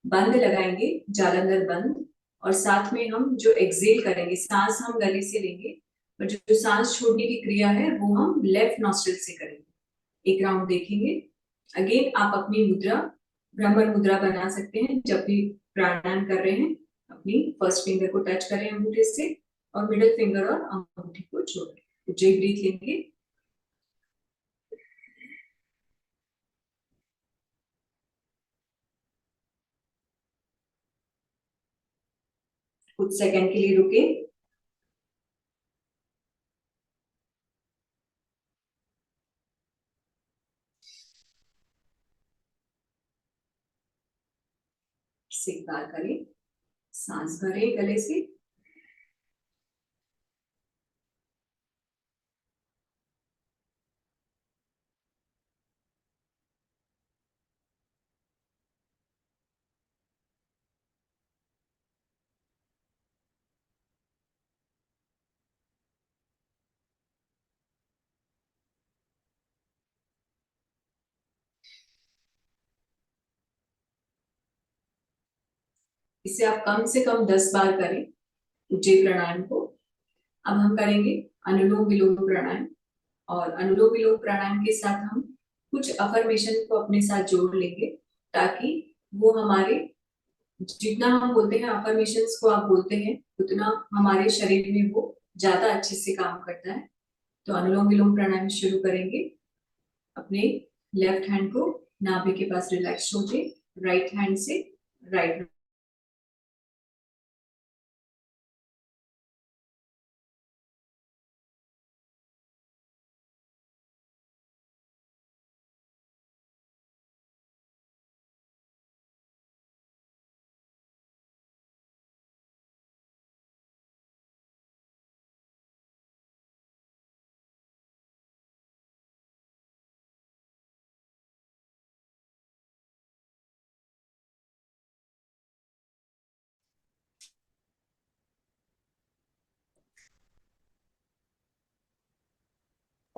बंद लगाएंगे, जालंधर बंद, और साथ में हम जो एक्सेल करेंगे, सांस हम गले से लेंगे, और जो सांस छोड़ने की क्रिया है वो हम लेफ्ट नॉस्ट्रिल से करेंगे। एक राउंड देखेंगे। अगेन आप अपनी मुद्रा भ्रमर मुद्रा बना सकते हैं। जब भी प्राणायाम कर रहे हैं अपनी फर्स्ट फिंगर को टच करें अंगूठे से, और मिडिल फिंगर और अंगूठे को छोड़ें। उज्जयी ब्रीथ लेंगे। कुछ सेकंड के लिए रुके। से एक बार करें, सांस भरें गले से, इसे आप कम से कम 10 बार करें उज्जयी प्राणायाम को। अब हम करेंगे अनुलोम विलोम प्राणायाम, और अनुलोम विलोम प्राणायाम के साथ हम कुछ अफर्मेशन को अपने साथ जोड़ लेंगे, ताकि वो हमारे, जितना हम बोलते हैं अफर्मेशंस को आप बोलते हैं, उतना हमारे शरीर में वो ज्यादा अच्छे से काम करता है। तो अनुलोम विलोम प्राणायाम शुरू करेंगे। अपने लेफ्ट हैंड को नाभि के पास रिलैक्स छोड़िए, राइट हैंड से राइट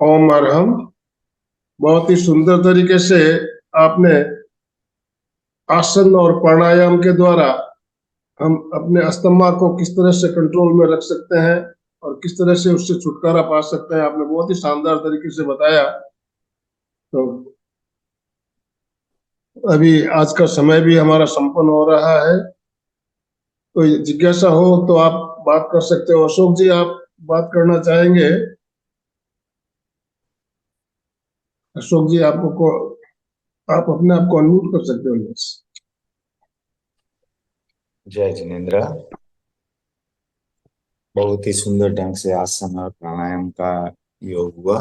ओम अरहम। बहुत ही सुंदर तरीके से आपने आसन और प्राणायाम के द्वारा हम अपने अस्थमा को किस तरह से कंट्रोल में रख सकते हैं और किस तरह से उससे छुटकारा पा सकते हैं, आपने बहुत ही शानदार तरीके से बताया। तो अभी आज का समय भी हमारा संपन्न हो रहा है। कोई जिज्ञासा हो तो आप बात कर सकते हो। अशोक जी, आप बात करना चाहेंगे? अशोक जी, आप अपने आप को अनम्यूट कर सकते हो। यस। जय जिनेन्द्र। बहुत ही सुंदर ढंग से आसन और प्राणायाम का योग हुआ।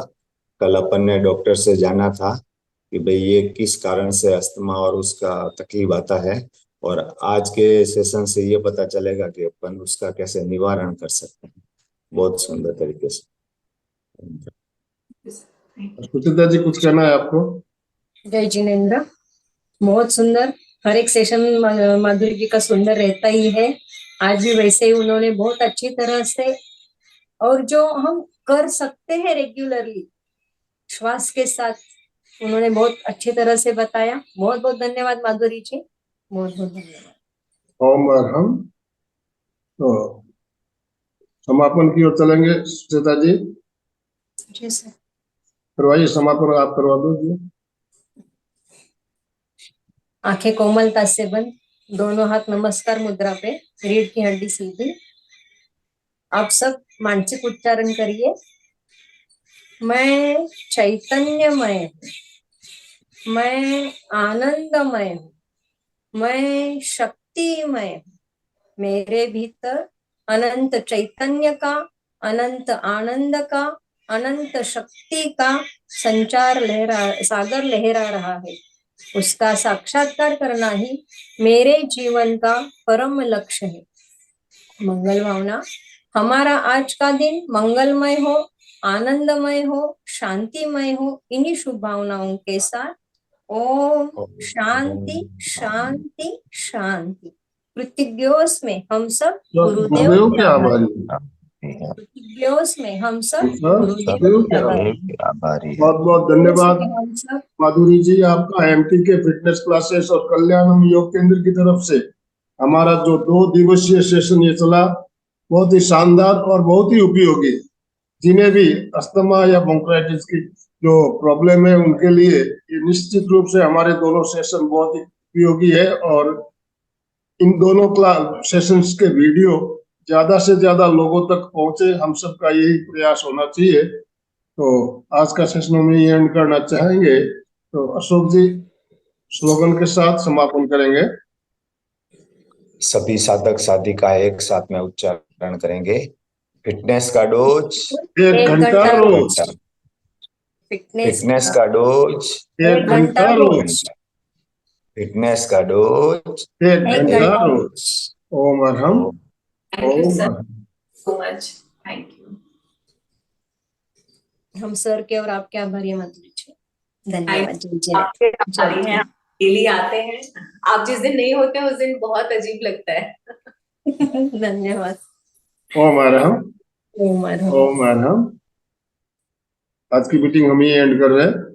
कल अपन ने डॉक्टर से जाना था कि भाई ये किस कारण से अस्थमा और उसका तकलीफ आता है, और आज के सेशन से ये पता चलेगा कि अपन उसका कैसे निवारण कर सकते हैं। बहुत सुंदर तरीके से। सुचिता जी, कुछ कहना है आपको? जय जिनेन्द्र। बहुत सुंदर। हर एक सेशन माधुरी जी का सुंदर रहता ही है। आज भी वैसे ही उन्होंने बहुत अच्छी तरह से, और जो हम कर सकते हैं रेगुलरली श्वास के साथ, उन्होंने बहुत अच्छी तरह से बताया। बहुत बहुत धन्यवाद माधुरी जी, बहुत बहुत धन्यवाद। ओम अरहम। तो समापन की ओर चलेंगे। सुचिता जी, जी सर। करवाइए समापन, आप करवा दो जी। आंखें कोमलता से बंद, दोनों हाथ नमस्कार मुद्रा पे, रीढ़ की हड्डी सीधी। आप सब मानसिक उच्चारण करिए। मैं चैतन्यमय हूँ, मैं आनंदमय हूँ, मैं शक्तिमय हूँ। मेरे भीतर अनंत चैतन्य का, अनंत आनंद का, अनंत शक्ति का सागर लहरा रहा है। उसका साक्षात्कार करना ही मेरे जीवन का परम लक्ष्य है। मंगल भावना। हमारा आज का दिन मंगलमय हो, आनंदमय हो, शांतिमय हो। इन्हीं शुभ भावनाओं के साथ ओम शांति शांति शांति। पृथ्व्योस में हम सब गुरुदेव के आभारी। पृथ्व्योस में हम सब गुरुदेव के आभारी। बहुत बहुत धन्यवाद हम सब माधुरी जी, आपका एमटी के फिटनेस क्लासेस और कल्याणम योग केंद्र की तरफ से हमारा जो 2 दिवसीय सेशन ये चला, बहुत ही शानदार और बहुत ही उपयोगी। जिन्हें भी अस्थमा या ब्रोंकाइटिस की जो प्रॉब्लम है उनके लिए ये निश्चित रूप से हमारे दोनों सेशन बहुत ही उपयोगी है। और इन दोनों क्लास सेशंस के वीडियो ज्यादा से ज्यादा लोगों तक पहुंचे, हम सबका यही प्रयास होना चाहिए। तो आज का सेशन हम यही एंड करना चाहेंगे। तो अशोक जी स्लोगन के साथ समापन करेंगे। सभी साधक साधिका एक साथ में उच्चारण करेंगे। फिटनेस का डोज 1 घंटा रोज। फिटनेस का डोज 1 घंटा रोज। फिटनेस का डोज 1 घंटा रोज। Om Arham. Thank you Om sir Arham. So much. Thank you. हम सर के और आपके आभारी हैं माधुरी जी। धन्यवाद। जय जय। आपके आभारी हैं, डेली आते हैं। आप जिस दिन नहीं होते उस दिन बहुत अजीब लगता है। धन्यवाद। ओम अरहम। ओम अरहम। ओम अरहम। आज की मीटिंग हम ही एंड कर रहे हैं।